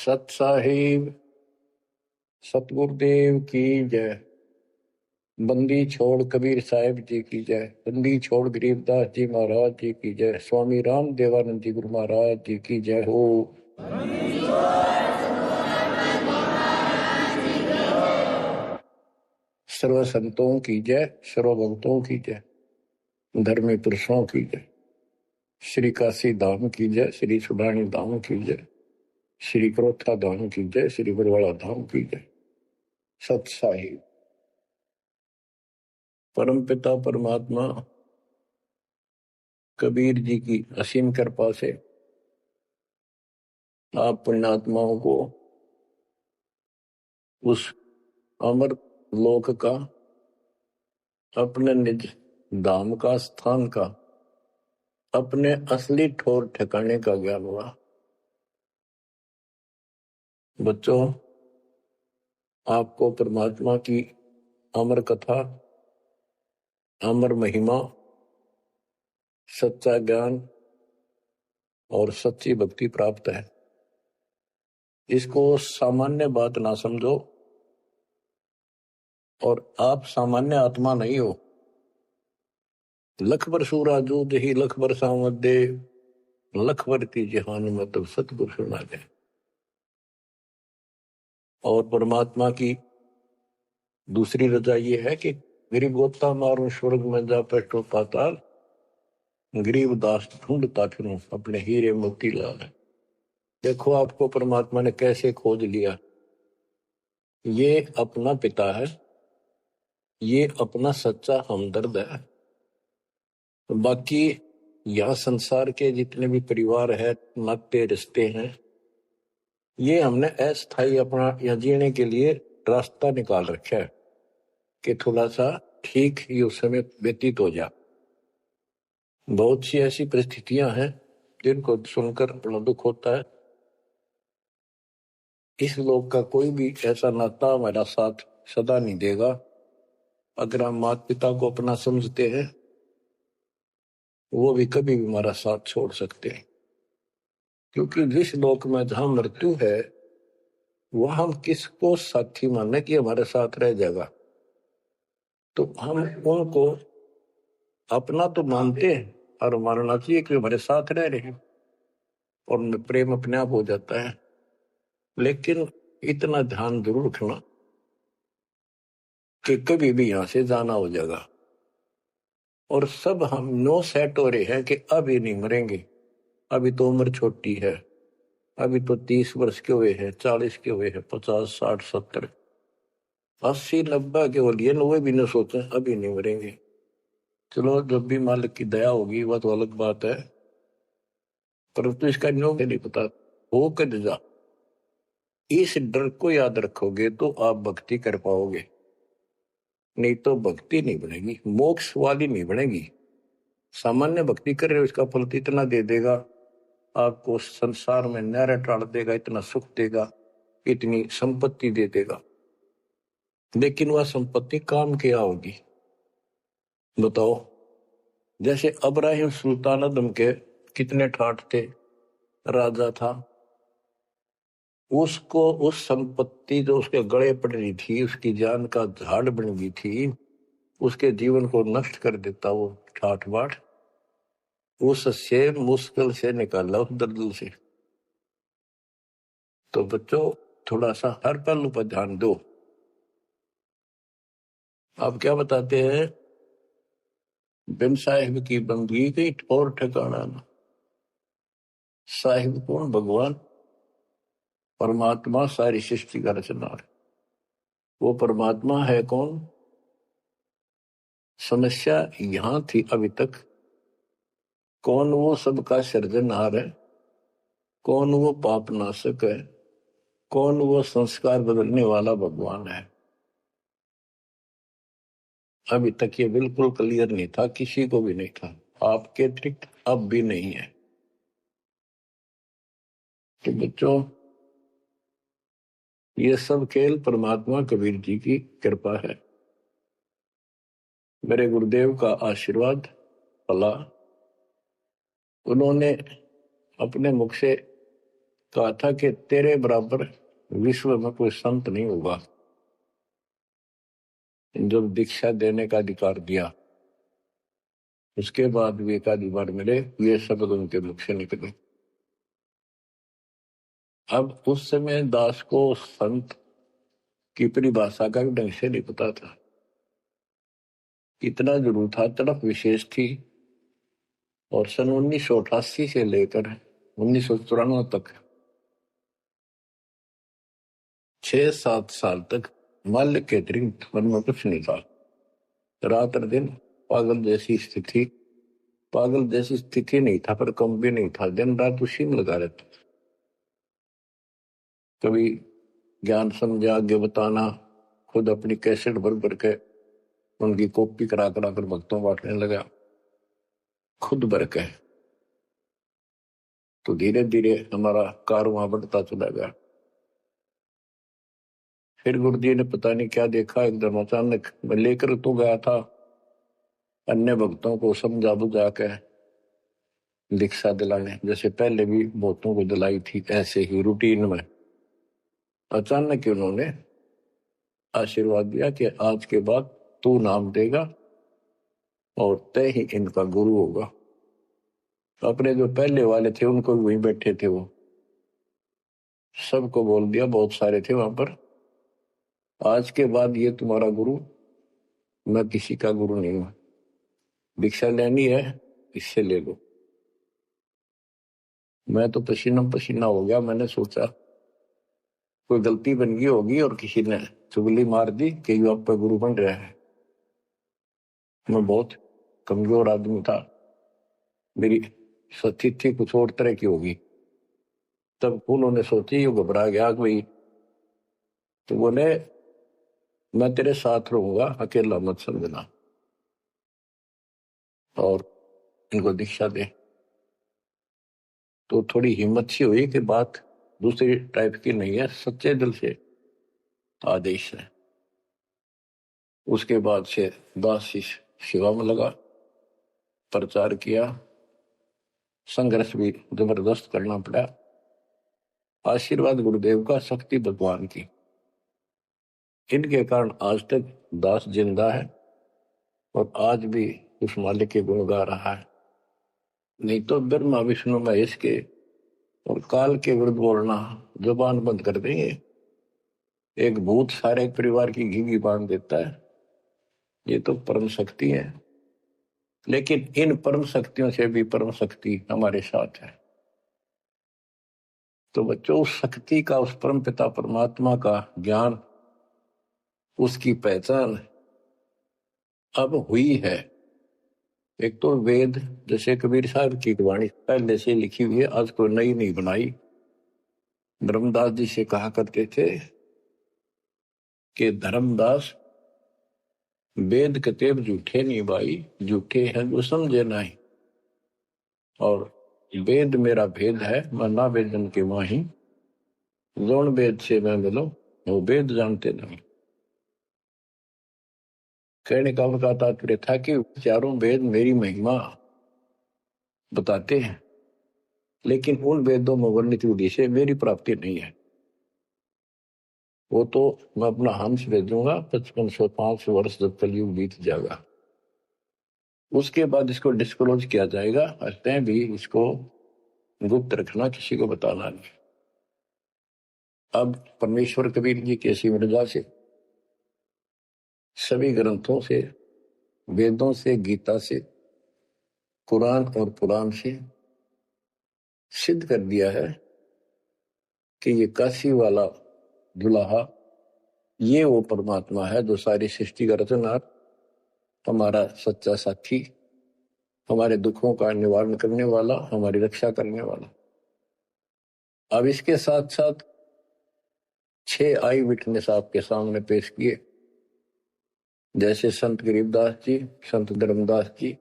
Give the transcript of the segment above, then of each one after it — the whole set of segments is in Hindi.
सत साहिब सतगुरुदेव की जय। बंदी छोड़ कबीर साहिब जी की जय। बंदी छोड़ गरीबदास जी महाराज जी की जय। स्वामी राम देवानंद जी गुरु महाराज जी की जय हो। सर्व संतों की जय, सर्व भक्तों की जय, धर्मी पुरुषों की जय। श्री काशी धाम की जय, श्री सुडानी धाम की जय, श्री क्रोथा धाम की जय, श्री बरवाड़ा धाम की जय। सत साहिब परम पिता परमात्मा कबीर जी की असीम कृपा से आप पुण्यात्माओं को उस अमर लोक का, अपने निज धाम का, स्थान का, अपने असली ठोर ठिकाने का ज्ञान हुआ। बच्चों, आपको परमात्मा की अमर कथा, अमर महिमा, सच्चा ज्ञान और सच्ची भक्ति प्राप्त है। इसको सामान्य बात ना समझो। और आप सामान्य आत्मा नहीं हो। लख बर सूरा जूद ही लख बर सामत दे, लख बरती जहान मतलब सतगुरु सुना दे। और परमात्मा की दूसरी रजा ये है कि गरीब गोता मारू स्वर्ग में जा पेटो पाताल, गरीब दास ढूंढता फिरूं अपने हीरे मोती लाल। देखो आपको परमात्मा ने कैसे खोज लिया। ये अपना पिता है, ये अपना सच्चा हमदर्द है। तो बाकी यहाँ संसार के जितने भी परिवार है, नाते रिश्ते हैं, ये हमने अस्थायी अपना यहाँ जीने के लिए रास्ता निकाल रखा है कि थोड़ा सा ठीक ही उस समय व्यतीत हो जा। बहुत सी ऐसी परिस्थितियां हैं जिनको सुनकर बड़ा दुख होता है। इस लोक का कोई भी ऐसा नाता हमारा साथ सदा नहीं देगा। अगर हम माता पिता को अपना समझते हैं, वो भी कभी भी हमारा साथ छोड़ सकते हैं। क्योंकि जिस लोक में जहां मृत्यु है, वह हम किसको साथी माने कि हमारे साथ रह जाएगा। तो हम उनको अपना तो मानते हैं और मानना चाहिए कि हमारे साथ रह रहे हैं, और उनमें प्रेम अपने आप हो जाता है। लेकिन इतना ध्यान जरूर रखना कि कभी भी यहां से जाना हो जाएगा। और सब हम नो सेट हो रहे हैं कि अभी नहीं मरेंगे, अभी तो उम्र छोटी है, अभी तो 30 वर्ष के हुए हैं, 40 के हुए हैं, 50, 60, 70, 80, 90 के हो लिए, वो भी न सोचे अभी नहीं मरेंगे। चलो, जब भी मालिक की दया होगी वह तो अलग बात है, परंतु इसका न्यो नहीं पता हो कद जा। इस डर को याद रखोगे तो आप भक्ति कर पाओगे, नहीं तो भक्ति नहीं बनेगी, मोक्ष वाली नहीं बनेगी। सामान्य भक्ति कर रहे हो, इसका फल तो इतना दे देगा, आपको संसार में नहर टाल देगा, इतना सुख देगा, इतनी संपत्ति दे देगा। लेकिन वह संपत्ति काम क्या होगी बताओ। जैसे अब्राहिम सुल्तान आदम के कितने ठाठ थे, राजा था, उसको उस संपत्ति जो उसके गले पड़ रही थी, उसकी जान का झाड़ बन गई थी, उसके जीवन को नष्ट कर देता वो ठाठ बाट, उससे मुश्किल से निकाला उस दलदल से। तो बच्चों, थोड़ा सा हर पहलू पर ध्यान दो। आप क्या बताते हैं, बिन साहिब की बंदगी गई ठोर ठिकाना न। साहिब कौन? भगवान परमात्मा, सारी सृष्टि का रचना। वो परमात्मा है कौन? समस्या यहां थी अभी तक, कौन वो सबका सृजनहार है, कौन वो पाप नाशक है, कौन वो संस्कार बदलने वाला भगवान है। अभी तक ये बिल्कुल क्लियर नहीं था, किसी को भी नहीं था, आपके अतिरिक्त अब भी नहीं है। तो बच्चों, ये सब खेल परमात्मा कबीर जी की कृपा है, मेरे गुरुदेव का आशीर्वाद फला। उन्होंने अपने मुख से कहा था कि तेरे बराबर विश्व में कोई संत नहीं होगा। जब दीक्षा देने का अधिकार दिया, उसके बाद भी एक आधी बार मिले, ये शब्द उनके मुख से निकले। अब उस समय दास को संत की परिभाषा का भी ढंग से नहीं पता था। इतना जरूर था, तड़प विशेष थी। और सन 1988 से लेकर 1994 तक 6-7 साल तक मल के अतिरिक्त मन में कुछ नहीं था। रात और दिन पागल जैसी स्थिति। पागल जैसी स्थिति नहीं था, पर कम भी नहीं था। दिन रात उसी में लगा रहता। कभी ज्ञान समझा आगे बताना, खुद अपनी कैसेट भर भर के उनकी कॉपी करा करा कर भक्तों बांटने लगा, खुद भर के। तो धीरे धीरे हमारा कारवां बढ़ता चला गया। फिर गुरु जी ने पता नहीं क्या देखा, एकदम अचानक मैं लेकर तो गया था अन्य भक्तों को समझा बुझा के दीक्षा दिलाने, जैसे पहले भी बहुतों को दिलाई थी, ऐसे ही रूटीन में। अचानक उन्होंने आशीर्वाद दिया कि आज के बाद तू नाम देगा और तय ही इनका गुरु होगा। अपने जो पहले वाले थे उनको भी वहीं बैठे थे, वो सबको बोल दिया, बहुत सारे थे वहां पर, आज के बाद ये तुम्हारा गुरु, मैं किसी का गुरु नहीं हूं। दीक्षा लेनी है इससे ले लो। मैं तो पसीना पसीना हो गया। मैंने सोचा कोई गलती बन गई होगी और किसी ने चुगली मार दी कि ये आप पर गुरु बन रहा है। मैं बहुत कमजोर आदमी था, मेरी स्थिति कुछ और तरह की होगी। तब उन्होंने सोची, ये घबरा गया कोई, तो बोले मैं तेरे साथ रहूंगा, अकेला मत समझना, और इनको दीक्षा दे। तो थोड़ी हिम्मत सी हुई कि बात दूसरी टाइप की नहीं है, सच्चे दिल से आदेश है। उसके बाद से दास सेवा में लगा, प्रचार किया, संघर्ष भी जबरदस्त करना पड़ा। आशीर्वाद गुरुदेव का, शक्ति भगवान की, इनके कारण आज तक दास जिंदा है और आज भी उस मालिक के गुण गा रहा है। नहीं तो ब्रह्मा विष्णु महेश के और काल के विरुद्ध बोलना जुबान बंद कर देंगे। एक भूत सारे परिवार की घी बांध देता है, ये तो परम शक्ति है। लेकिन इन परम शक्तियों से भी परम शक्ति हमारे साथ है। तो बच्चों, उस शक्ति का, उस परम पिता परमात्मा का ज्ञान, उसकी पहचान अब हुई है। एक तो वेद, जैसे कबीर साहब की वाणी पहले से लिखी हुई है, आज कोई नई नहीं बनाई। धर्मदास जी से कहा करते थे कि धर्मदास वेद कतेब झूठे नहीं भाई, झूठे हैं जो समझे नहीं। और वेद मेरा भेद है, मैं ना वेदन के माही, जोन वेद से मैं मिलो वो वेद जानते नहीं। कहने का उनका तात्पर्य था कि चारों वेद मेरी महिमा बताते हैं, लेकिन उन वेदों में वर्णित विधि से मेरी प्राप्ति नहीं है। वो तो मैं अपना हंस भेजूंगा 5505 वर्ष जब कलयुग बीत जाएगा, उसके बाद इसको डिस्क्लोज किया जाएगा। तय भी इसको गुप्त रखना, किसी को बताना नहीं। अब परमेश्वर कबीर जी की ऐसी मृदा से, सभी ग्रंथों से, वेदों से, गीता से, कुरान और पुराण से सिद्ध कर दिया है कि ये काशी वाला दुल्हा, ये वो परमात्मा है जो सारी सृष्टि का रचनहार, हमारा सच्चा साथी, हमारे दुखों का निवारण करने वाला, हमारी रक्षा करने वाला। अब इसके साथ साथ 6 आई विटनेस आपके सामने पेश किए, जैसे संत गरीबदास जी, संत धर्मदास जी,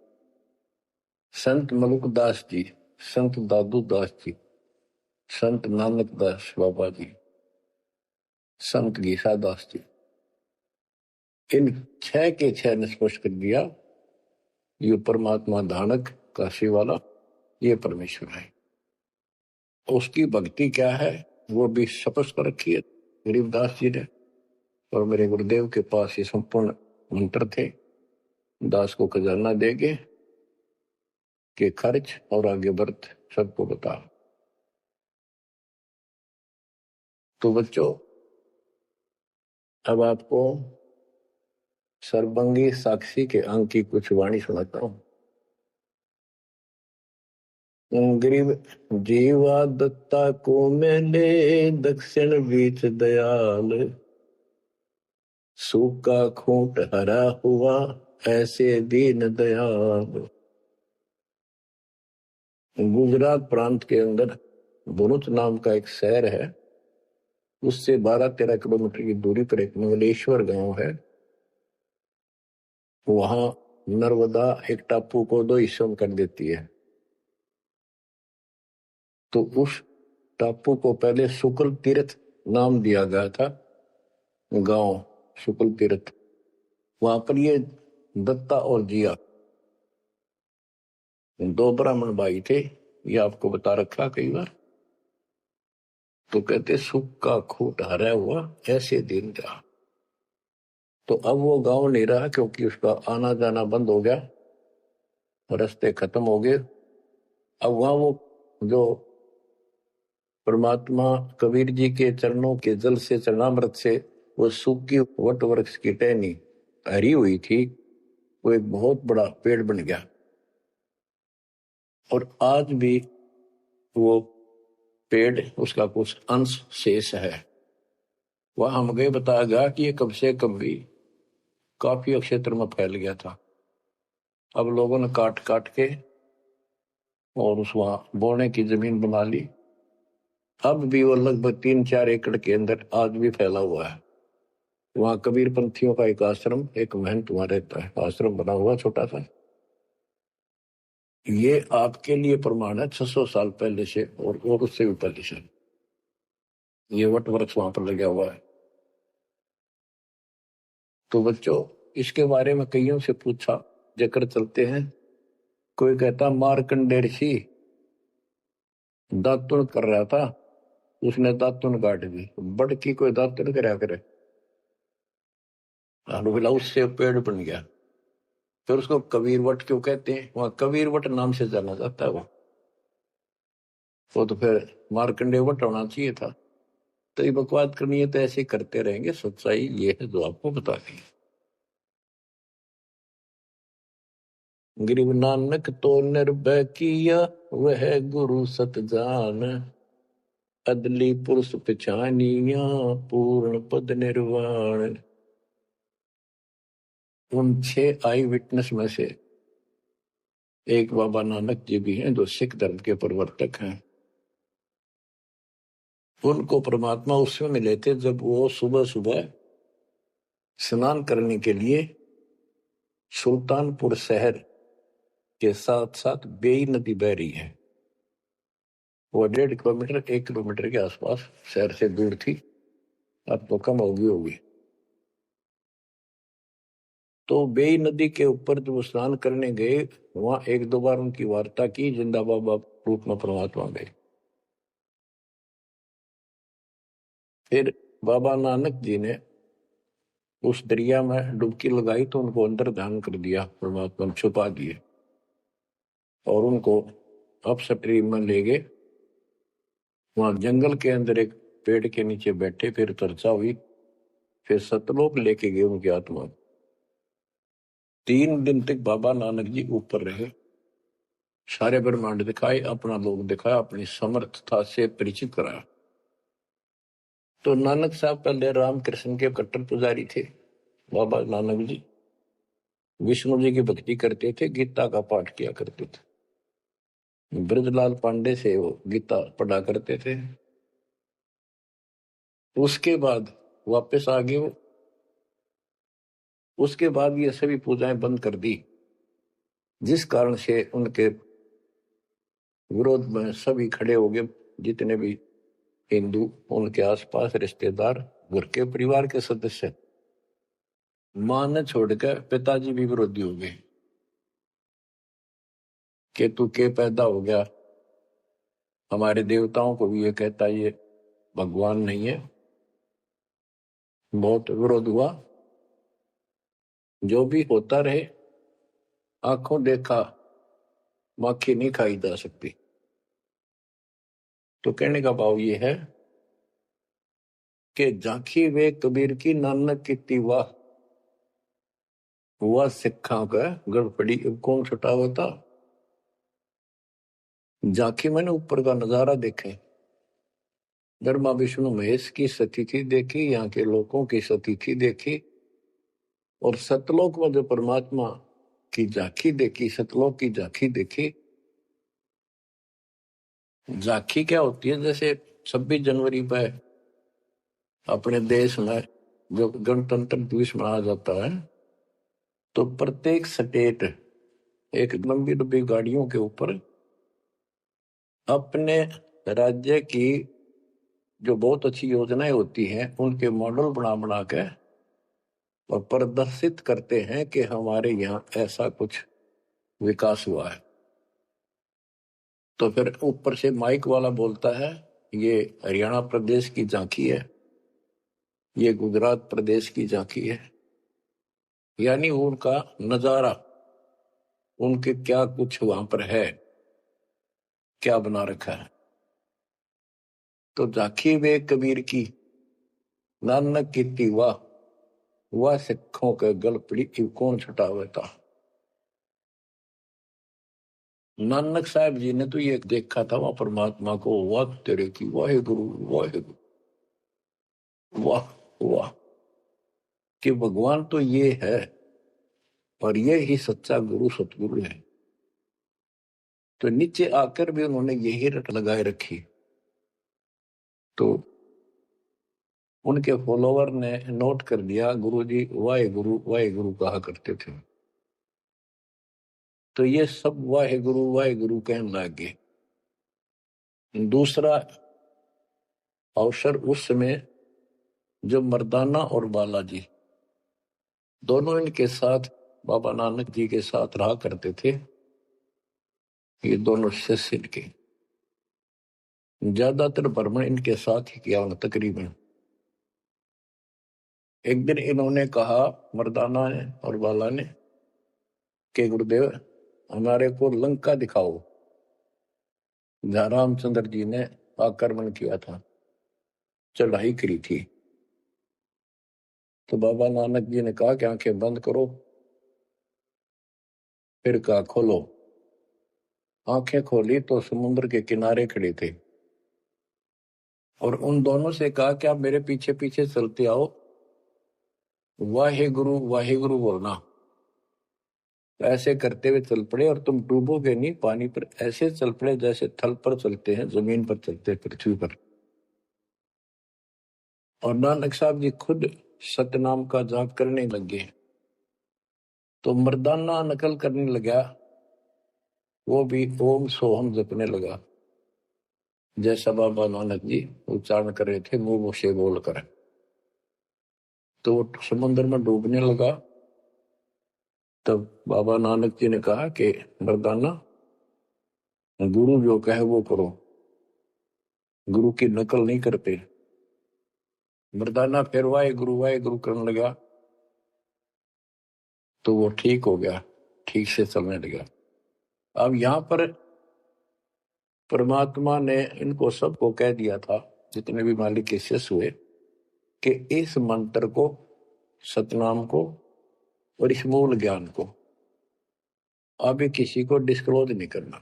संत मलुकदास जी, संत दादू दास जी, संत नानक दास बाबा जी, संत गीसा दास जी। इन 6 के 6 ने स्पष्ट कर दिया, ये परमात्मा धानक काशी वाला, ये परमेश्वर है। उसकी भक्ति क्या है वो भी स्पष्ट कर रखी है गरीबदास जी ने। और मेरे गुरुदेव के पास ये संपूर्ण मंत्र थे, दास को खजाना देगे कि खर्च और आगे बढ़ सबको बता। तो बच्चों, अब आपको सर्वंगी साक्षी के अंग की कुछ वाणी सुनाता हूं। गरीब जीवा दत्ता को मैंने दक्षिण बीच दयाल, सूखा खूंट हरा हुआ ऐसे दीन दयाल। गुजरात प्रांत के अंदर भरूच नाम का एक शहर है, उससे 12-13 किलोमीटर की दूरी पर एक मंगलेश्वर गांव है। वहां नर्मदा एक टापू को 2 हिस्सों में कर देती है। तो उस टापू को पहले शुक्ल तीर्थ नाम दिया गया था, गांव शुक्ल तीर्थ। वहां पर ये दत्ता और जिया 2 ब्राह्मण भाई थे, ये आपको बता रखा कई बार। तो कहते सुख का खूट हरा हुआ ऐसे दिन था। तो अब वो गांव नहीं रहा क्योंकि उसका आना जाना बंद हो गया, रास्ते खत्म हो गए। अब वहां वो जो परमात्मा कबीर जी के चरणों के जल से चरणामृत से वो सूखी वट वृक्ष की टहनी हरी हुई थी, वो एक बहुत बड़ा पेड़ बन गया। और आज भी वो पेड़ उसका कुछ अंश शेष है। वह हम गए, बताया गया कि ये कब से कब भी काफी क्षेत्र में फैल गया था। अब लोगों ने काट काट के और उस वहां बोने की जमीन बना ली। अब भी वो लगभग 3-4 एकड़ के अंदर आज भी फैला हुआ है। वहां कबीर पंथियों का एक आश्रम, एक महंत वहां रहता है, आश्रम बना हुआ छोटा सा। ये आपके लिए प्रमाण है 600 साल पहले से और उससे भी पहले से ये वट वृक्ष वहां पर लगा हुआ है। तो बच्चों, इसके बारे में कईयों से पूछा, जकर चलते हैं। कोई कहता मार्कंडेय ऋषि दातुन कर रहा था, उसने दातुन काट दी। बड़ की कोई दातुन करया करे, बोला उससे पेड़ बन गया। फिर उसको कबीर वट क्यों कहते हैं? वहां कबीर वट नाम से जाना जाता है। वो तो फिर मार्कंडेय वट होना चाहिए था। तो ये बकवाद करनी है तो ऐसे करते रहेंगे। सच्चाई ये है जो आपको बता दी। गरीब नानक तो निर्भय किया वह गुरु सत जान, अदली पुरुष पहचानिया पूर्ण पद निर्वाण। उन 6 आई विटनेस में से एक बाबा नानक जी भी हैं, जो सिख धर्म के प्रवर्तक हैं। उनको परमात्मा उस समय मिले थे जब वो सुबह सुबह स्नान करने के लिए सुल्तानपुर शहर के साथ साथ बेई नदी बह रही है। वो 1.5 किलोमीटर 1 किलोमीटर के आसपास शहर से दूर थी, अब तो कम होगी। तो बेई नदी के ऊपर जब स्नान करने गए, वहां 1-2 बार उनकी वार्ता की, जिंदा बाबा रूप में परमात्मा गए। फिर बाबा नानक जी ने उस दरिया में डुबकी लगाई तो उनको अंदर ध्यान कर दिया, परमात्मा छुपा दिए और उनको अपस्ट्रीम में ले गए। वहां जंगल के अंदर एक पेड़ के नीचे बैठे, फिर चर्चा हुई, फिर सतलोक लेके गए उनकी आत्मा। 3 दिन तक बाबा नानक जी ऊपर रहे, सारे ब्रह्मांड दिखाए, अपना लोग दिखाया, अपनी समर्थता से परिचित कराया। तो नानक साहब पहले रामकृष्ण के कट्टर पुजारी थे। बाबा नानक जी विष्णु जी की भक्ति करते थे, गीता का पाठ किया करते थे। ब्रजलाल पांडे से वो गीता पढ़ा करते थे। उसके बाद वापस आ गए वो। उसके बाद ये सभी पूजाएं बंद कर दी, जिस कारण से उनके विरोध में सभी खड़े हो गए, जितने भी हिंदू, उनके आसपास रिश्तेदार, घर के परिवार के सदस्य। मां ने छोड़कर पिताजी भी विरोधी हो गए कि तू के पैदा हो गया, हमारे देवताओं को भी ये कहता ये भगवान नहीं है। बहुत विरोध हुआ। जो भी होता रहे, आंखों देखा माखी नहीं खाई जा सकती। तो कहने का भाव ये है कि झांकी वे कबीर की नानक की वाह, हुआ सिखा का गड़पड़ी कौन छुटावा था। झांकी मैंने ऊपर का नजारा देखे, ब्रह्मा विष्णु महेश की स्थिति देखी, यहाँ के लोगों की स्थिति देखी, और सतलोक में जो परमात्मा की झांकी देखी, सतलोक की झांकी देखी। झांकी क्या होती है? जैसे 26 जनवरी पर अपने देश में जो गणतंत्र दिवस मनाया जाता है, तो प्रत्येक स्टेट एक लंबी लंबी गाड़ियों के ऊपर अपने राज्य की जो बहुत अच्छी योजनाएं होती हैं उनके मॉडल बना बना के और प्रदर्शित करते हैं कि हमारे यहाँ ऐसा कुछ विकास हुआ है। तो फिर ऊपर से माइक वाला बोलता है ये हरियाणा प्रदेश की झांकी है, ये गुजरात प्रदेश की झांकी है। यानी उनका नजारा, उनके क्या कुछ वहां पर है, क्या बना रखा है। तो झांकी वे कबीर की नानक की वाह, वह सिखों के गल पड़ी कौन छुटावे था। नानक साहब जी ने तो ये देखा था वहां परमात्मा को, वाह तेरे की वाहे गुरु वाहे गुरु, वाह वाह, कि भगवान तो ये है और ये ही सच्चा गुरु सतगुरु है। तो नीचे आकर भी उन्होंने यही रट लगाए रखी। तो उनके फॉलोवर ने नोट कर दिया गुरुजी वाहे गुरु कहा करते थे। तो ये सब वाहे गुरु कहने लग गए। दूसरा अवसर उस समय जब मर्दाना और बालाजी दोनों इनके साथ बाबा नानक जी के साथ रहा करते थे। ये दोनों शिष्य इनके ज्यादातर भ्रमण इनके साथ ही किया उन्होंने तकरीबन। एक दिन इन्होंने कहा मर्दाना ने और बाला ने कि गुरुदेव हमारे को लंका दिखाओ, जहां रामचंद्र जी ने आक्रमण किया था, चढ़ाई करी थी। तो बाबा नानक जी ने कहा कि आंखें बंद करो, फिर कहा खोलो। आंखें खोली तो समुद्र के किनारे खड़े थे और उन दोनों से कहा कि आप मेरे पीछे पीछे चलते आओ, वाहे गुरु बोलना। ऐसे करते हुए चल पड़े और तुम डूबोगे नहीं, पानी पर ऐसे चल पड़े जैसे थल पर चलते हैं, जमीन पर चलते पृथ्वी पर। और नानक साहब जी खुद सतनाम का जाप करने लगे। तो मर्दाना नकल करने लगा, वो भी ओम सोहम जपने लगा जैसा बाबा नानक जी उच्चारण कर रहे थे मुंह से बोलकर। तो वो समुद्र में डूबने लगा। तब बाबा नानक जी ने कहा कि मर्दाना गुरु जो कहे वो करो, गुरु की नकल नहीं करते। मर्दाना फिर वाहे गुरु करने लगा तो वो ठीक हो गया, ठीक से चलने लगा। अब यहां पर परमात्मा ने इनको सबको कह दिया था, जितने भी मालिक के शिष्य हुए, कि इस मंत्र को, सतनाम को और इस मूल ज्ञान को अभी किसी को डिस्क्लोज नहीं करना।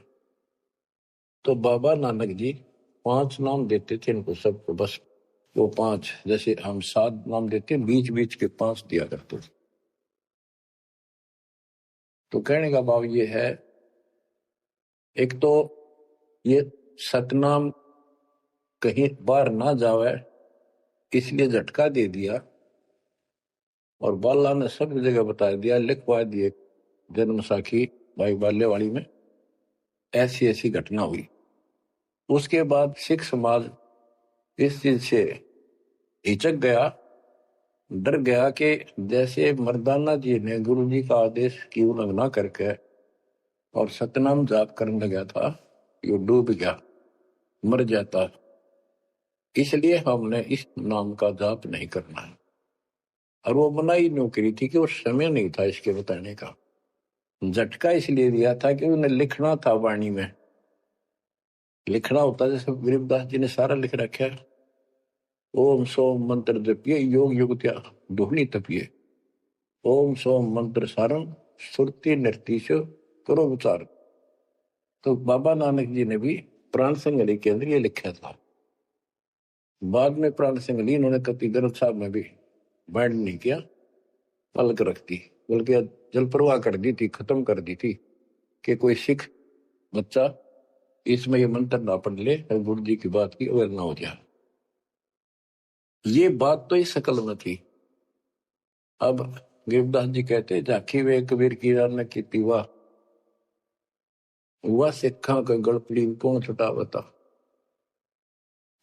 तो बाबा नानक जी 5 नाम देते थे इनको सबको, बस वो 5, जैसे हम 7 नाम देते हैं, बीच बीच के 5 दिया करते थे। तो कहने का भाव ये है, एक तो ये सतनाम कहीं बाहर ना जावे इसलिए झटका दे दिया, और बाला ने सब जगह बता दिया, लिखवा दिए जन्म साखी भाई बाल्यवाड़ी में ऐसी ऐसी घटना हुई। उसके बाद सिख समाज इस चीज से हिचक गया, डर गया कि जैसे मर्दाना जी ने गुरु जी का आदेश की उल्लंघना करके और सतनाम जाप करने लगा था, ये डूब गया। मर जाता। इसलिए हमने इस नाम का जाप नहीं करना है। और वो मनाही नौकरी थी कि वो समय नहीं था इसके बताने का। झटका इसलिए दिया था कि उन्हें लिखना था वाणी में, लिखना होता जैसे गरीबदास जी ने सारा लिख रखा है। ओम सोम मंत्र जपिए योग युगत्या दोहनी तपिए। ओम सोम मंत्र सारम सुरति नृतीश करो विचार। तो बाबा नानक जी ने भी प्राण संगली के अंदर ये लिखा था। बाद में प्राण संगली इन्होंने कति ग्रंथ साहब में भी बैंड नहीं किया, पलक रख दी, बल्कि जल प्रवाह कर दी थी, खत्म कर दी थी कि कोई सिख बच्चा इसमें ये मंत्र ना पढ़ ले और गुरु जी की बात की अवेयर ना हो जाए। ये बात तो इस शकल में थी। अब गिरदास जी कहते झाकी वे कबीर की रान की वाह, वह सिखा का गड़पड़ी कौन छुटावता।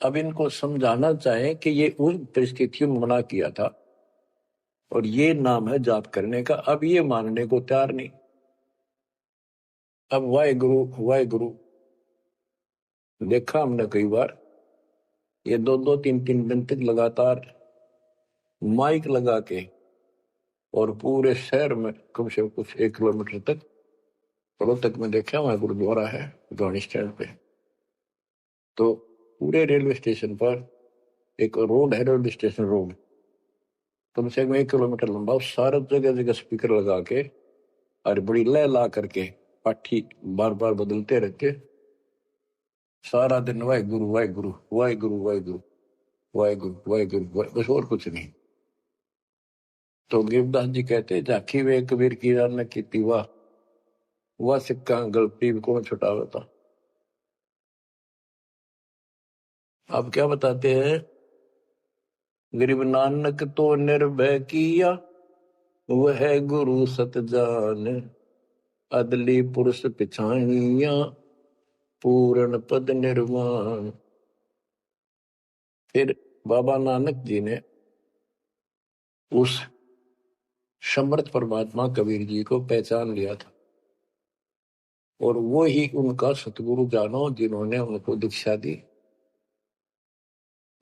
अब इनको समझाना चाहे कि ये उस परिस्थितियों में मना किया था और ये नाम है जाप करने का। अब ये मानने को तैयार नहीं। अब वाहे गुरु देखा हमने कई बार, ये 2-2 3-3 दिन तक लगातार माइक लगा के और पूरे शहर में कम से कम कुछ 1 किलोमीटर तक रोहतक में देखा, वहां गुरुद्वारा है गाड़ी स्टैंड पे, तो पूरे रेलवे स्टेशन पर एक रोड है, रेलवे स्टेशन रोड कम से कम 1 किलोमीटर लंबा, सारे जगह जगह स्पीकर लगा के और बड़ी लय ला करके पाठी बार बार बदलते रहते, सारा दिन वाहे गुरु वाहे गुरु वाहे गुरु वाहे गुरु वाहे गुरु वाहे गुरु, बस और कुछ नहीं। तो गिरदास जी कहते झाकी वे कबीर की रान की वाह, वह सिक्का गलती कौन छुटावता। आप क्या बताते हैं, गरीब नानक तो निर्भय किया, वह गुरु सत जान, अदली पुरुष पिछाइया, पूर्ण पद निर्वाण। फिर बाबा नानक जी ने उस समर्थ परमात्मा कबीर जी को पहचान लिया था और वो ही उनका सतगुरु जानो जिन्होंने उनको दीक्षा दी।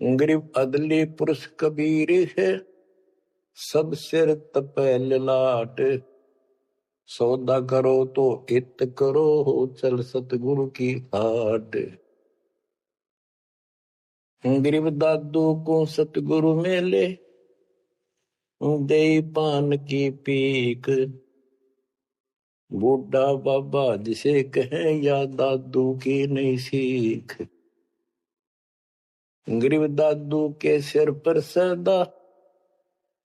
गरीब अदली पुरुष कबीर है, सब सिर तपै ललाट, सौदा करो तो इत करो, चल सतगुरु की हाट। गरीब दादू को सतगुरु मेले, दे पान की पीक, बूढ़ा बाबा जिसे कहे या दादू की नहीं सीख। गरीब दादू के सिर पर सदा,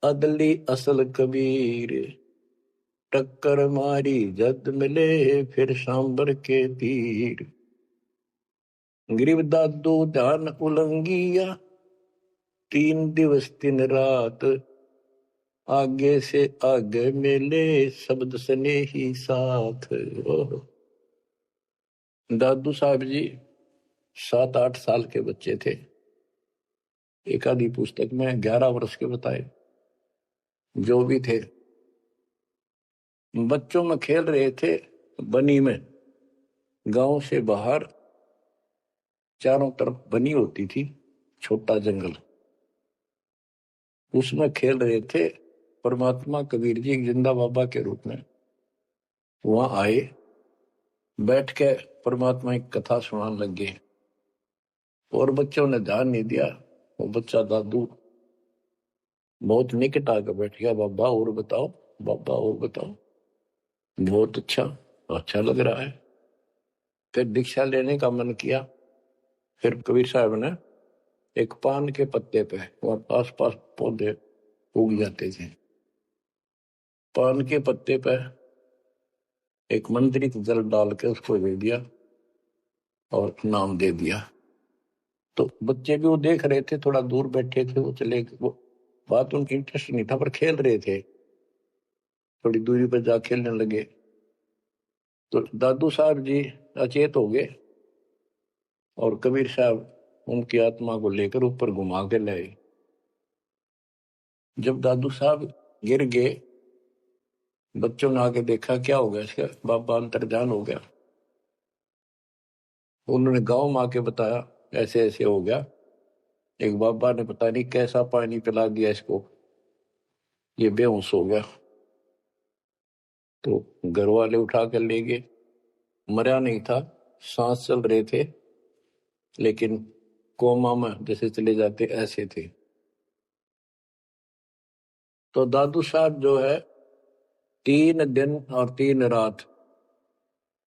अदली असल कबीर, टक्कर मारी जद मिले फिर सांबर के तीर। गरीब दादू ध्यान उलंगिया, 3 दिवस 3 रात, आगे से आगे मिले शब्द सने ही साथ। दादू साहब जी 7-8 साल के बच्चे थे, एक आधी पुस्तक में 11 वर्ष के बताए, जो भी थे बच्चों में खेल रहे थे बनी में। गांव से बाहर चारों तरफ बनी होती थी, छोटा जंगल, उसमें खेल रहे थे। परमात्मा कबीर जी जिंदा बाबा के रूप में वहां आए, बैठ के परमात्मा की कथा सुनाने लगे और बच्चों ने ध्यान नहीं दिया। वो बच्चा दादू बहुत निकट आकर बैठ गया, बाबा और बताओ, बाबा और बताओ। बहुत अच्छा, अच्छा लग रहा है। फिर दीक्षा लेने का मन किया। फिर कबीर साहब ने एक पान के पत्ते पे, वहां आस पास पौधे उग जाते थे, पान के पत्ते पे एक मंत्रित जल डाल के उसको दे दिया और नाम दे दिया। तो बच्चे भी वो देख रहे थे, थोड़ा दूर बैठे थे, वो चले, वो बात उनकी इंटरेस्ट नहीं था पर खेल रहे थे, थोड़ी दूरी पर जा खेलने लगे। तो दादू साहब जी अचेत हो गए और कबीर साहब उनकी आत्मा को लेकर ऊपर घुमा के लाए। जब दादू साहब गिर गए, बच्चों ने आके देखा क्या हो गया इसका, बाबा अंतर्ध्यान हो गया। उन्होंने गांव में आके बताया, ऐसे ऐसे हो गया। एक बाबा ने पता नहीं कैसा पानी पिला दिया इसको, ये बेहोश हो गया। तो घर वाले उठा कर ले गए। मरा नहीं था, सांस चल रहे थे, लेकिन कोमा में जैसे चले जाते ऐसे थे। तो दादू साहब जो है 3 दिन और 3 रात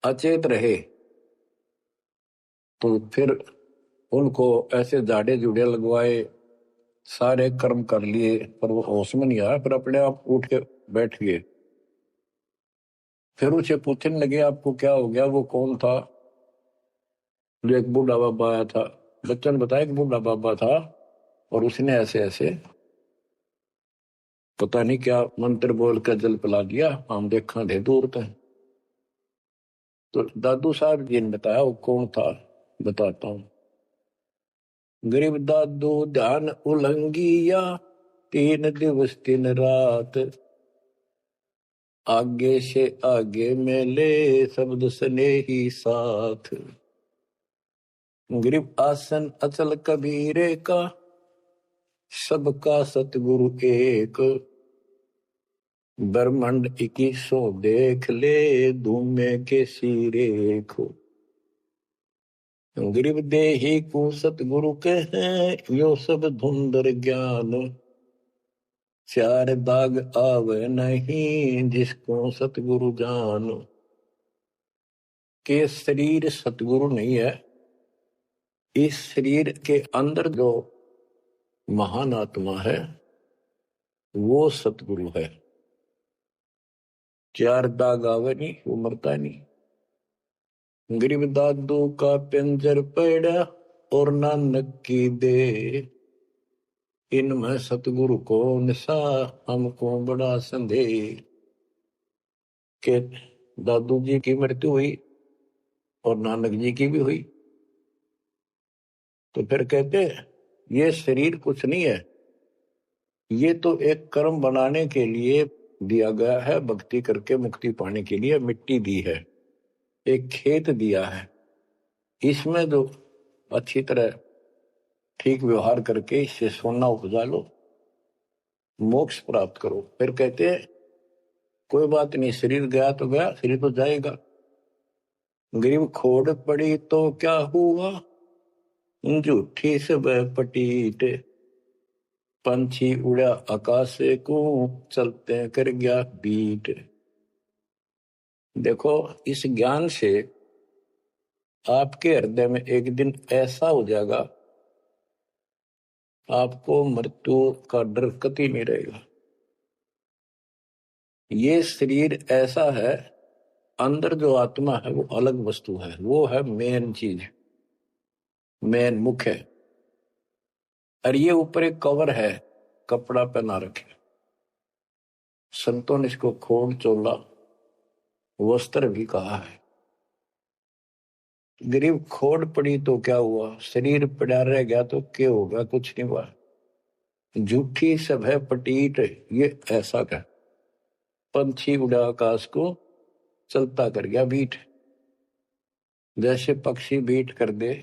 अचेत रहे। तो फिर उनको ऐसे झाड़े जुड़े लगवाए, सारे कर्म कर लिए, पर वो होश में नहीं आया। फिर अपने आप उठ के बैठ गए। फिर उसे पूछने लगे आपको क्या हो गया? वो कौन था? जो एक बूढ़ा बाबा आया था। बच्चों ने बताया कि बूढ़ा बाबा था और उसने ऐसे ऐसे पता नहीं क्या मंत्र बोल कर जल पिला दिया, हम देखा थे दूर तक। तो दादू साहब जी ने बताया वो कौन था, बताता हूँ। गरीब दादू ध्यान उलंगिया, 3 दिवस 3 रात, आगे से आगे मेले शब्द सने ही साथ। गरीब आसन अचल कबीरे का, सबका सतगुरु एक, ब्रह्मांड 2100 देख ले, धूमे के सिरेखो। गरीब देही को सतगुरु के हैं, यो सब धुंधर ज्ञान, 4 दाग आवे नहीं, जिसको सतगुरु जान। के शरीर सतगुरु नहीं है, इस शरीर के अंदर जो महान आत्मा है वो सतगुरु है। 4 दाग आवे नहीं, वो मरता नहीं। गरीब दादू का पिंजर पड़ा और नानक की दे, इनमें सतगुरु को निशा, हमको बड़ा संदेह। के दादू जी की मृत्यु हुई और नानक जी की भी हुई। तो फिर कहते ये शरीर कुछ नहीं है, ये तो एक कर्म बनाने के लिए दिया गया है, भक्ति करके मुक्ति पाने के लिए मिट्टी दी है, एक खेत दिया है। इसमें जो अच्छी तरह ठीक व्यवहार करके इससे सोना उपजा लो, मोक्ष प्राप्त करो। फिर कहते हैं कोई बात नहीं, शरीर गया तो गया, शरीर तो जाएगा। गरीब खोड़ पड़ी तो क्या हुआ, झूठी सब पटीट, पंछी उड़ा आकाश को, चलते कर गया बीट। देखो इस ज्ञान से आपके हृदय में एक दिन ऐसा हो जाएगा, आपको मृत्यु का डर कभी नहीं रहेगा। ये शरीर ऐसा है, अंदर जो आत्मा है वो अलग वस्तु है, वो है मेन चीज, मेन मुख्य है। और ये ऊपर एक कवर है, कपड़ा पहना रखे। संतों ने इसको खोड़ चोला वस्त्र भी कहा है। गरीब खोड़ पड़ी तो क्या हुआ, शरीर पड़ा रह गया तो क्या होगा, कुछ नहीं हुआ। झूठी सब है पटीट, ये ऐसा का पंछी उड़ा आकाश को, चलता कर गया बीट। जैसे पक्षी बीट कर दे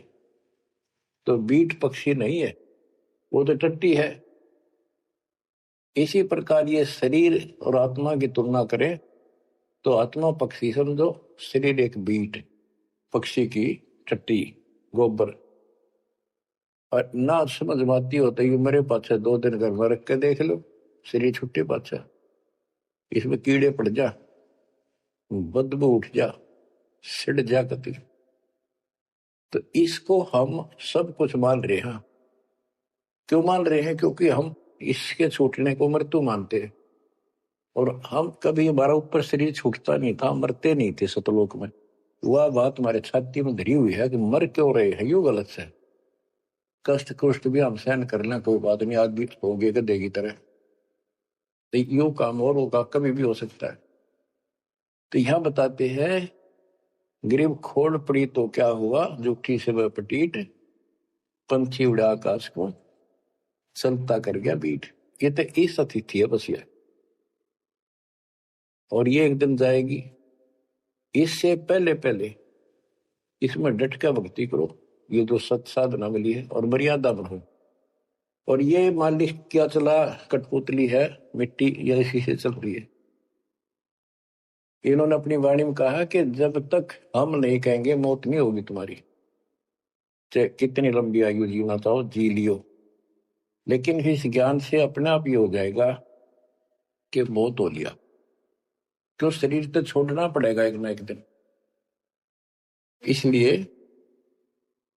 तो बीट पक्षी नहीं है, वो तो टट्टी है। इसी प्रकार ये शरीर और आत्मा की तुलना करें तो आत्मा पक्षी समझो, शरीर एक बीट पक्षी की टट्टी, गोबर। और ना समझ माती होता है मेरे पाछा 2 दिन घर में रख के देख लो, शरीर छुट्टे पाछा, इसमें कीड़े पड़ जा, बदबू उठ जा, सिड़ जा कति। तो इसको हम सब कुछ मान रहे हैं। क्यों मान रहे हैं? क्योंकि हम इसके छूटने को मृत्यु मानते हैं। और हम कभी, हमारा ऊपर शरीर छूटता नहीं था, मरते नहीं थे सतलोक में। वह बात हमारे छाती में धरी हुई है कि मर क्यों रहे हैं, यू गलत है। कष्ट कुष्ट भी हम सहन कर लें, कोई बात नहीं, आज भी हो गए गधे की तरह, तो यू काम और होगा, कभी भी हो सकता है। तो यहां बताते हैं गरीब खोड़ पड़ी तो क्या हुआ, झूठी से वह पटीट, पंछी उड़ा आकाश को, चलता कर गया बीट। ये तो इस अतिथि है बस ये, और ये एक दिन जाएगी। इससे पहले पहले इसमें डट कर भक्ति करो, ये जो सत साधना मिली है, और मर्यादा में हो। और ये मालिक क्या चला, कठपुतली है, मिट्टी या इसी से चल रही है। इन्होंने अपनी वाणी में कहा कि जब तक हम नहीं कहेंगे मौत नहीं होगी तुम्हारी, चाहे कितनी लंबी आयु जीना चाहो जी लियो, लेकिन इस ज्ञान से अपने आप ही हो जाएगा कि मौत हो लिया। क्यों, शरीर तो छोड़ना पड़ेगा एक ना एक दिन। इसलिए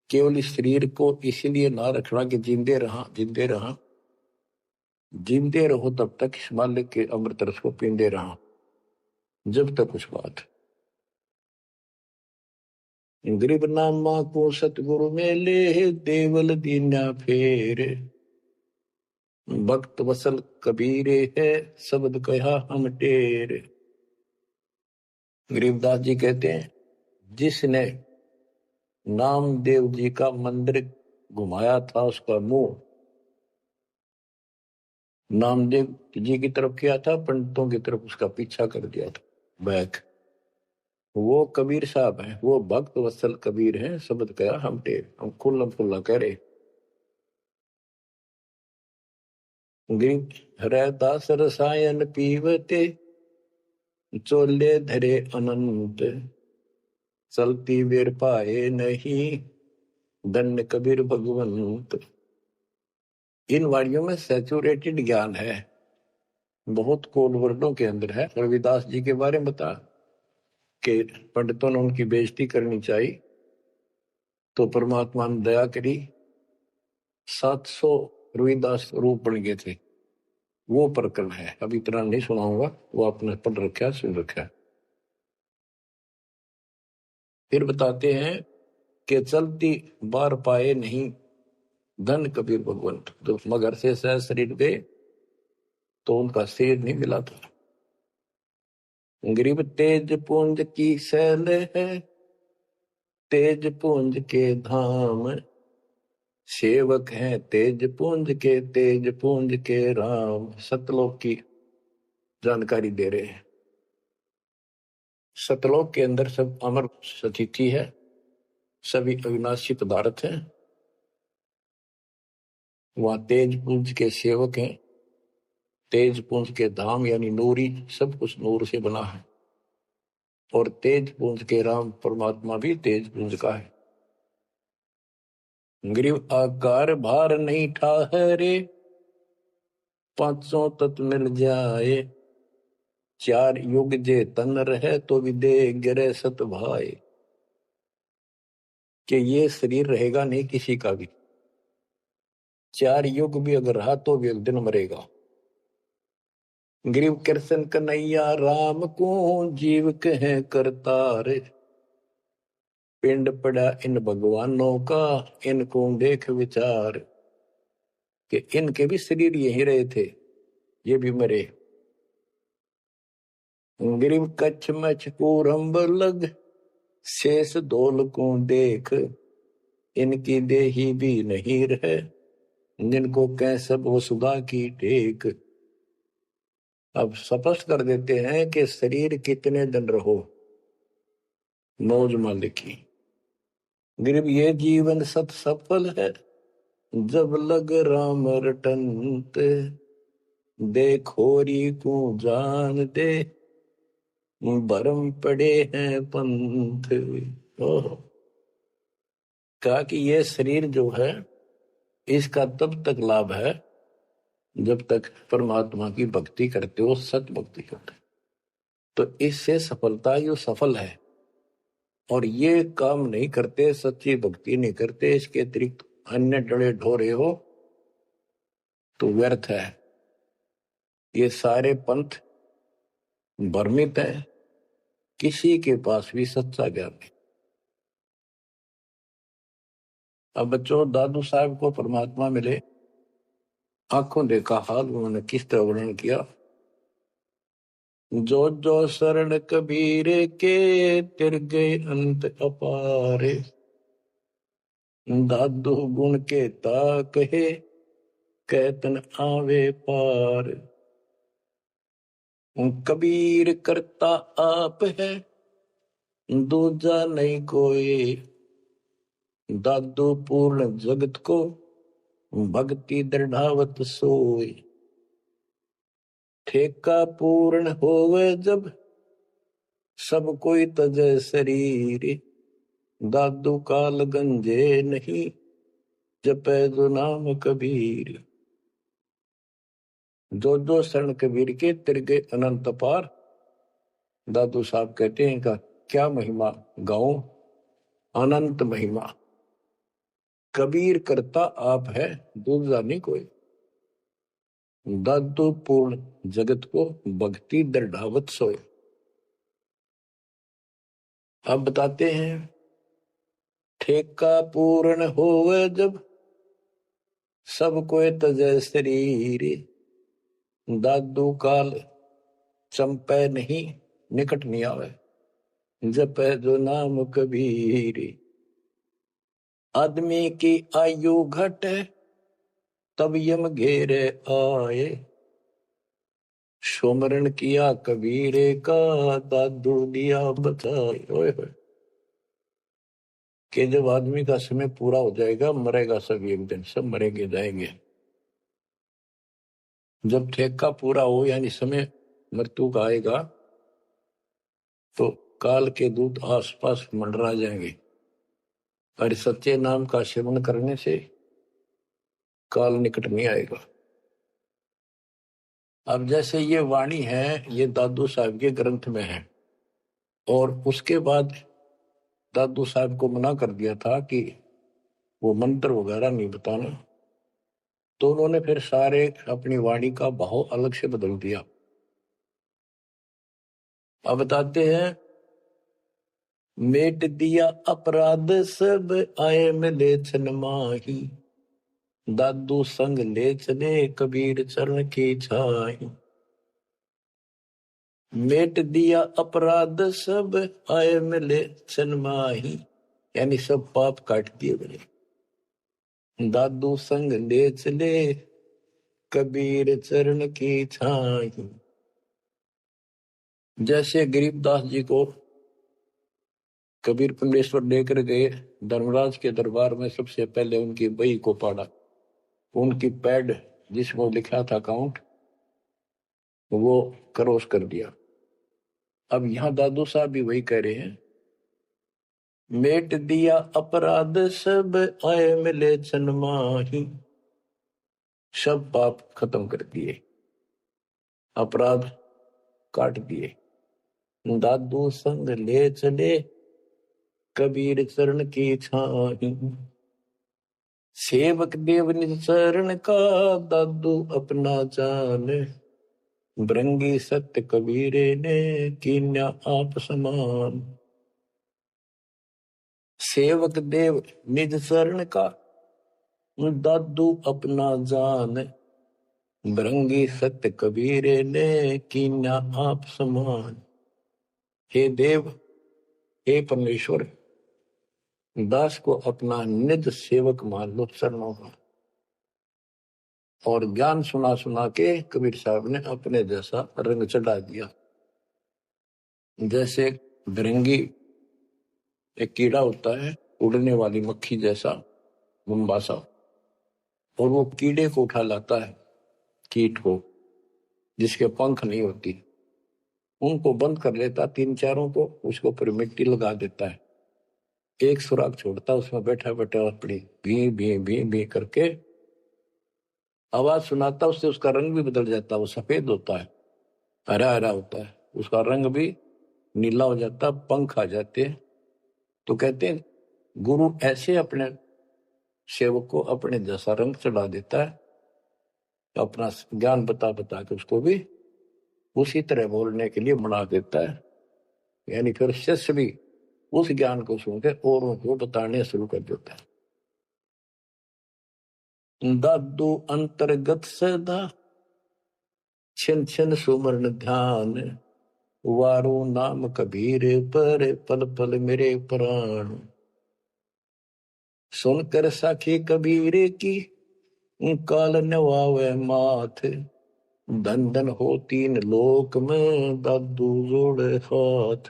केवल इस शरीर को इसलिए ना रखना कि जिंदे रहा जिंदे रहा, जिंदे रहो तब तक इस मालिक के अमृत रस को पींदे रहा, जब तक उस बात। गरीब नामा को सतगुरु मेले, देवल दीना फेर, भक्त वसल कबीरे है, शब्द कहा हम टेर। गरीबदास जी कहते हैं, जिसने नामदेव जी का मंदिर घुमाया था उसका मुंह नामदेव जी की तरफ किया था, पंडितों की तरफ उसका पीछा कर दिया था, बैक। वो कबीर साहब हैं, वो भक्त वत्सल कबीर हैं, शब्द कहा हम टेर, हम खुल्ला खुल्ला कह रहे। गरीब हरदास रसायन पीवते, चोले धरे अनंत, चलती वेर पाए नहीं, धन्य कबीर भगवंत। इन वाणियों में सैचुरेटेड ज्ञान है, बहुत कोड वर्डों के अंदर है। रविदास जी के बारे में बता कि पंडितों ने उनकी बेइज्जती करनी चाहिए, तो परमात्मा ने दया करी, 700 रविदास रूप बन गए थे। वो प्रकरण है, अब इतना नहीं सुनाऊंगा, वो आपने पढ़ रखा है, सुन रखा है। फिर बताते हैं कि चलती बार पाए नहीं, धन कबीर भगवंत। तो मगर से सह शरीर गए तो उनका शरीर नहीं मिला था। गरीब तेज पुंज की सैल है, तेज पुंज के धाम, सेवक हैं तेज पुंज के, तेज पुंज के राम। सतलोक की जानकारी दे रहे हैं। सतलोक के अंदर सब अमर स्थिति है, सभी अविनाशी पदार्थ हैं। वहां तेज पुंज के सेवक हैं, तेज पुंज के धाम यानी नूरी, सब कुछ नूर से बना है। और तेज पुंज के राम परमात्मा भी तेज पुंज का है। गरीब आकार भार नहीं ठाहरे, पांचों तत्व मिल जाए, चार युग जे तन रहे तो विदे गिरे सत भाई। कि ये शरीर रहेगा नहीं किसी का भी, 4 युग भी अगर रहा तो भी एक दिन मरेगा। गरीब कृष्ण कन्हैया राम को, जीव कहे करतार, पिंड पड़ा इन भगवानों का, इनको देख विचार। कि इनके भी शरीर यही रहे थे, ये भी मरे। गरीब कच्छ मछ कूरम्ब लग, शेष धोल को देख, इनकी देही भी नहीं रहे, जिनको कह सब वसुधा की टेक। अब स्पष्ट कर देते हैं कि शरीर कितने दिन रहो, मौज मालिक की। गरीब ये जीवन सत सफल है, जब लग राम रटंत, देखोरी को जान दे, भरम पड़े हैं पंथ। कहा कि ये शरीर जो है इसका तब तक लाभ है जब तक परमात्मा की भक्ति करते हो, सत भक्ति करते हो, तो इससे सफलता यो सफल है। और ये काम नहीं करते, सच्ची भक्ति नहीं करते, इसके अतिरिक्त अन्य डरे ढोरे हो तो व्यर्थ है। ये सारे पंथ भ्रमित है, किसी के पास भी सच्चा ज्ञान नहीं। अब बच्चों, दादू साहब को परमात्मा मिले, आंखों देखा हाल उन्होंने किस तरह वर्णन किया। जो जो शरण कबीर के, तिर गए अंत अपारे, दादू गुण के ता कहे, कैतन आवे पार। कबीर करता आप है, दूजा नहीं कोई, दादू पूर्ण जगत को भक्ति दृढ़ावत सोई। ठेका पूर्ण होवे जब सब कोई तजय शरीर। दादू काल गंजे नहीं जपै जो नाम कबीर। जो शरण कबीर के तिरगे अनंत पार। दादू साहब कहते हैं इनका क्या महिमा गाऊं, अनंत महिमा। कबीर करता आप है दूसरा नहीं कोई। दादू पूर्ण जगत को भक्ति दृढ़ावत सोए। अब बताते हैं ठेका पूर्ण होवे जब सब कोई तजय शरीर। दादू काल चंपे नहीं निकट नहीं आवे जपै जो नाम कबीर। आदमी की आयु घटे तब यम घेरे आए। सुमरण किया कबीरे का दादू दिया बचाए। ओए होए कि जब आदमी का समय पूरा हो जाएगा मरेगा सब एक दिन, सब मरेंगे जाएंगे। जब ठेका पूरा हो यानी समय मृत्यु का आएगा तो काल के दूत आसपास मंडरा जाएंगे। और सच्चे नाम का सेवन करने से काल निकट नहीं आएगा। अब जैसे ये वाणी है ये दादू साहब के ग्रंथ में है और उसके बाद दादू साहब को मना कर दिया था कि वो मंत्र वगैरह नहीं बताना, तो उन्होंने फिर सारे अपनी वाणी का भाव अलग से बदल दिया। अब बताते हैं मेट दिया अपराध सब आए मिले छन माही। दादू संग ले चले कबीर चरण की छाही। मेट दिया अपराध सब आए मिले छन माही यानी सब पाप काट दिए मेरे। दादू संग ले चले कबीर चरण की छाही। जैसे गरीबदास जी को कबीर पुंडेश्वर लेकर गए धर्मराज के दरबार में, सबसे पहले उनकी बही को पढ़ा, उनकी पैड जिसमें लिखा था काउंट वो क्रॉस कर दिया। अब यहां दादू साहब भी वही कह रहे हैं मेट दिया अपराध सब आए मिले छन माही। सब पाप खत्म कर दिए, अपराध काट दिए। दादू संग ले चले कबीर चरण की छाही। सेवक देव निज चरण का दादू अपना जान। भृंगी सत्य कबीरे ने कीन्या आप समान। सेवक देव निज शरण का दादू अपना जान। भृंगी सत्य कबीरे ने कीन्या आप समान। हे देव, हे परमेश्वर, दास को अपना निज सेवक मान लो चरणों का। और ज्ञान सुना सुना के कबीर साहब ने अपने जैसा रंग चढ़ा दिया। जैसे भृंगी एक कीड़ा होता है, उड़ने वाली मक्खी जैसा मुंबासा, और वो कीड़े को उठा लाता है, कीट को जिसके पंख नहीं होती, उनको बंद कर लेता, तीन चारों को, उसको पर मिट्टी लगा देता है, एक सुराख छोड़ता, उसमें बैठा बैठा अपनी भी भी भी भी करके आवाज सुनाता, उससे उसका रंग भी बदल जाता, वो सफेद होता है, हरा हरा होता है, उसका रंग भी नीला हो जाता, पंख आ जाते हैं। तो कहते हैं गुरु ऐसे अपने सेवक को अपने जैसा रंग चढ़ा देता है, तो अपना ज्ञान बता बता के उसको भी उसी तरह बोलने के लिए बना देता है। यानी फिर शिष्य भी उस ज्ञान को सुनकर और उनको बताने शुरू कर देता है। दादू अंतर्गत सदा छिन छिन सुमरण ध्यान। वारो नाम कबीर पर पल पल मेरे प्राण। सुनकर साखी कबीर की काल नवावे माथ। धन धन हो तीन लोक में दादू जोड़े हाथ।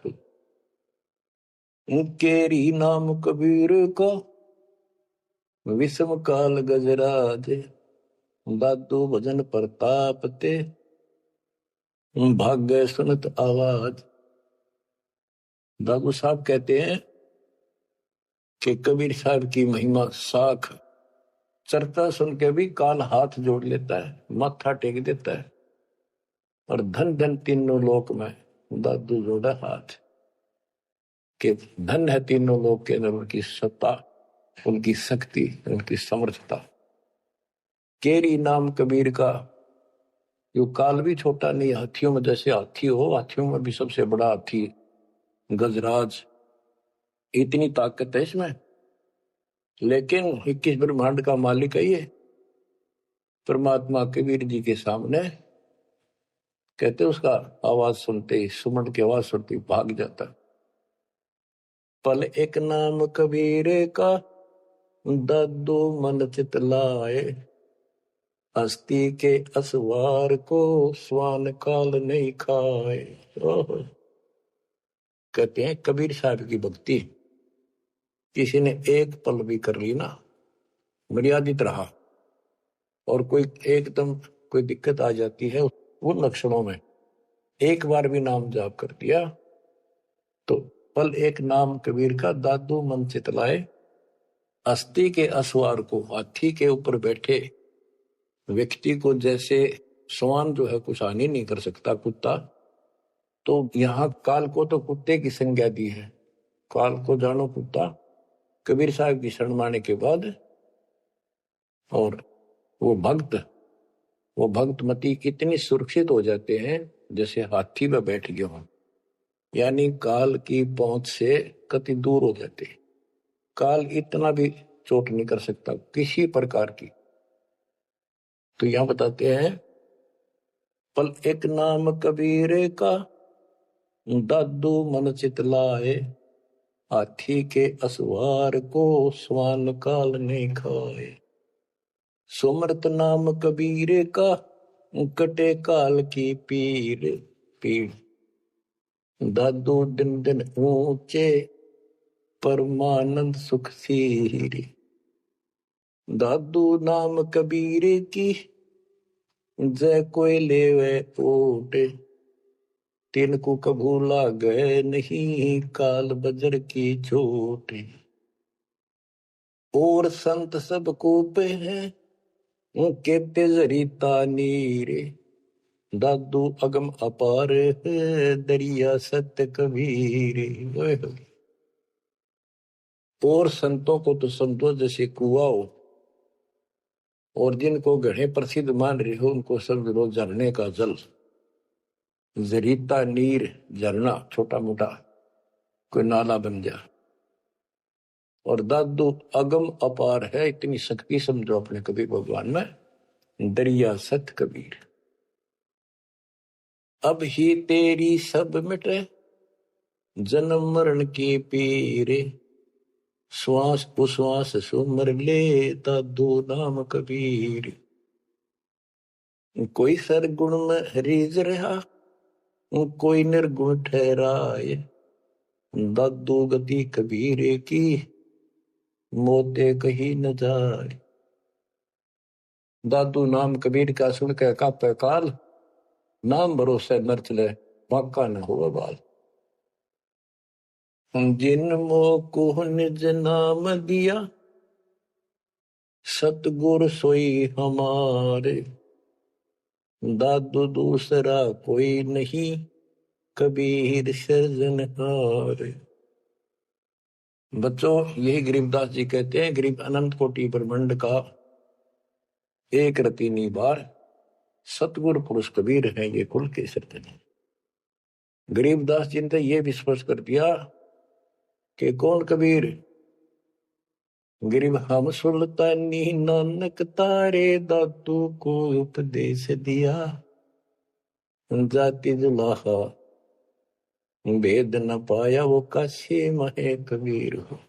केरी नाम कबीर का विषम काल गजराज, दादू भजन प्रताप ते, भाग्य सुनत आवाज। दादू साहब कहते हैं कि कबीर साहब की महिमा साख, चर्चा सुन के भी काल हाथ जोड़ लेता है, माथा टेक देता है। और धन धन तीनों लोक में दादू जोड़ा हाथ, कि धन है तीनों लोक के अंदर उनकी सत्ता, उनकी शक्ति, उनकी समर्थता। केरी नाम कबीर का, यो काल भी छोटा नहीं, हाथियों में जैसे हाथी हो, हाथियों में भी सबसे बड़ा हाथी गजराज, इतनी ताकत है इसमें। लेकिन 21 ब्रह्मांड का मालिक है ये परमात्मा। कबीर जी के सामने कहते उसका आवाज सुनते ही, सुमन की आवाज सुनते ही भाग जाता। पल एक नाम कबीर का, दादू मन चित लाए, हस्ती के असवार को स्वान काल नहीं खाए। कहते हैं कबीर साहब की भक्ति किसी ने एक पल भी कर ली ना, मर्यादित रहा, और कोई एकदम कोई दिक्कत आ जाती है उन लक्षणों में, एक बार भी नाम जाप कर दिया तो पल एक नाम कबीर का, दादू मन चित लाए, अस्थि के असवार को, हाथी के ऊपर बैठे व्यक्ति को जैसे स्वान जो है कुछ हानि नहीं कर सकता, कुत्ता, तो यहाँ काल को तो कुत्ते की संज्ञा दी है। काल को जानो कुत्ता, कबीर साहब की शरण माने के बाद। और वो भक्त मती इतनी सुरक्षित हो जाते हैं जैसे हाथी में बैठ गए हों, यानी काल की पहुंच से कति दूर हो जाते। काल इतना भी चोट नहीं कर सकता किसी प्रकार की। तो यहां बताते हैं, पल एक नाम कबीर का, दादू मन चित लाए, हाथी के असवार को स्वान काल नहीं खाए। सुमरत नाम कबीर का, कटे काल की पीड़, दादू दिन दिन ऊंचे, परमानंद सुख सीरी। दादू नाम कबीर की, जय कोई लेवे ओट, तीन को कभू लागे नहीं, काल बजर की चोट। और संत सब कूपे हैं, उनके तेजरीता नीरे, दादू अगम अपार है, दरिया सत्य कबीर। और संतों को तो समझो जैसे कुआ हो, और जिनको घड़े प्रसिद्ध मान रहे हो उनको समझ लो झरने का जल, जरीता नीर, झरना छोटा मोटा कोई नाला बन जा। और दादू अगम अपार है, इतनी शक्ति समझो अपने कबीर भगवान में, दरिया सत कबीर। अब ही तेरी सब मिटे, जन्म मरण की पीरे, श्वास उश्वास सुमर ले, दादू नाम कबीर। कोई सरगुण में रीझ रहा, कोई निर्गुण ठहराए, दादू गति कबीर की, मोते कहीं न जाए। दादू नाम कबीर का सुन के कापे काल, नाम भरोसे नर चले, बाका न हो बाल। जिन मोको निज नाम दिया, सतगुर सोई हमारे, दादू दूसरा कोई नहीं, कबीर सृजनहार। बच्चों, यही गरीबदास जी कहते हैं, गरीब अनंत कोटि ब्रह्मांड का एक रति निबार, सतगुरु पुरुष कबीर है ये कुल के सृजन। गरीबदास जी ने ये विश्वास कर दिया कि कौन कबीर, गरीब हम सुल्तानी नानक तारे, दादू को उपदेश दिया, जाति जुलाहा भेद न पाया, वो काशी महे कबीर हो।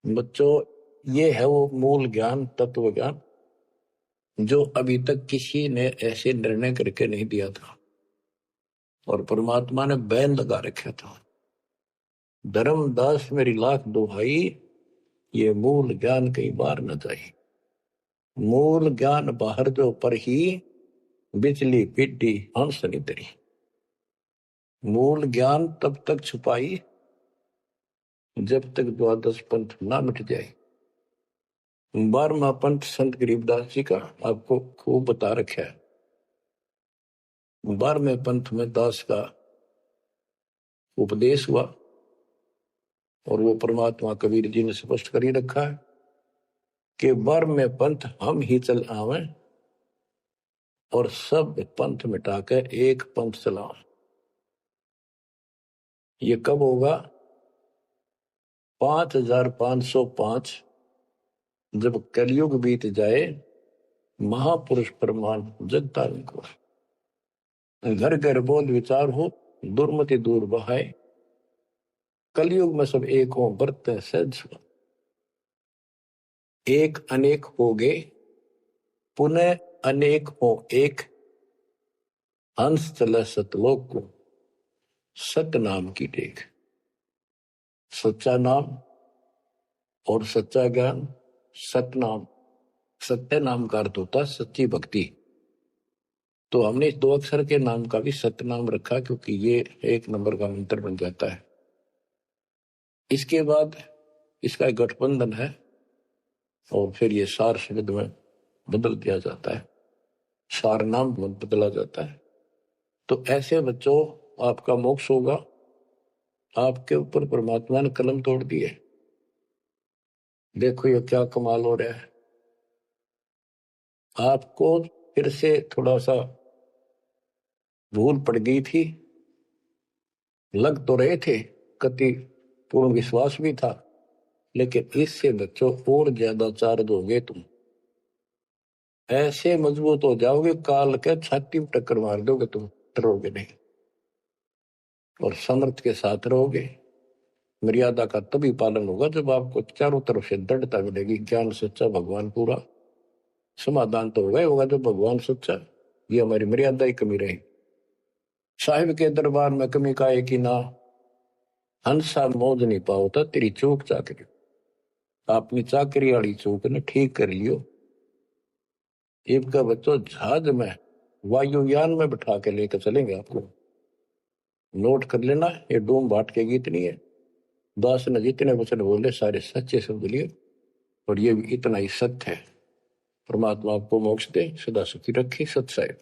बच्चों, ये है वो मूल ज्ञान, तत्व ज्ञान, जो अभी तक किसी ने ऐसे निर्णय करके नहीं दिया था, और परमात्मा ने बैन लगा रखा था। धर्मदास मेरी लाख दुहाई, ये मूल ज्ञान कहीं बाहर न जाए। मूल ज्ञान बाहर जो पर ही बिजली पिड्डी हंस नितरी। मूल ज्ञान तब तक छुपाई जब तक द्वादश पंथ ना मिट जाए। 12वां पंथ संत गरीबदास जी का आपको खूब बता रखा है। 12वें पंथ में दास का उपदेश हुआ और वो परमात्मा कबीर जी ने स्पष्ट कर ही रखा है कि 12वें पंथ हम ही चल आवे और सब पंथ मिटाकर एक पंथ चलाओ। ये कब होगा? 5505 जब कलयुग बीत जाए, महापुरुष प्रमाण जगता को घर घर बोध विचार हो, दुर्मति दूर बहाए। कलयुग में सब एक हो, बरते सहज एक अनेक हो गए, पुनः अनेक हो एक। हंस चले सतलोक को, सत नाम की टेक। सच्चा नाम और सच्चा ज्ञान, सतनाम। सत्य नाम का अर्थ होता सच्ची भक्ति। तो हमने इस 2 अक्षर के नाम का भी सत्य नाम रखा क्योंकि ये 1 नंबर का मंत्र बन जाता है। इसके बाद इसका एक गठबंधन है और फिर ये सार शब्द में बदल दिया जाता है, सार नाम बदला जाता है। तो ऐसे बच्चों आपका मोक्ष होगा। आपके ऊपर परमात्मा ने कलम तोड़ दी है। देखो ये क्या कमाल हो रहा है। आपको फिर से थोड़ा सा भूल पड़ गई थी, लग तो रहे थे, कति पूर्ण विश्वास भी था, लेकिन इससे बच्चों और ज्यादा चार्ज हो गए। तुम ऐसे मजबूत हो जाओगे, काल के छाती में टक्कर मार दोगे, तुम डरोगे नहीं और समर्थ के साथ रहोगे। मर्यादा का तभी पालन होगा जब आपको चारों तरफ से दृढ़ता मिलेगी। ज्ञान सच्चा, भगवान पूरा। समाधान तो होगा ही होगा जब भगवान सच्चा। ये हमारी मर्यादा ही कमी रही। साहिब के दरबार में कमी का एक ही ना, हंसा मौज नहीं पाओता तेरी चूक चाकरी। अपनी चाकरी वाली चूक ने ठीक कर लियो। इनका बच्चों जहाज में वायुयान में बिठा के लेकर चलेंगे। आपको नोट कर लेना, ये डूम बाट के गीत नहीं है। दास ने जितने वचन बोले सारे सच्चे शब्द लिए और ये भी इतना ही सत्य है। परमात्मा आपको मोक्ष दे, सदा सुखी रखे। सत साहिब।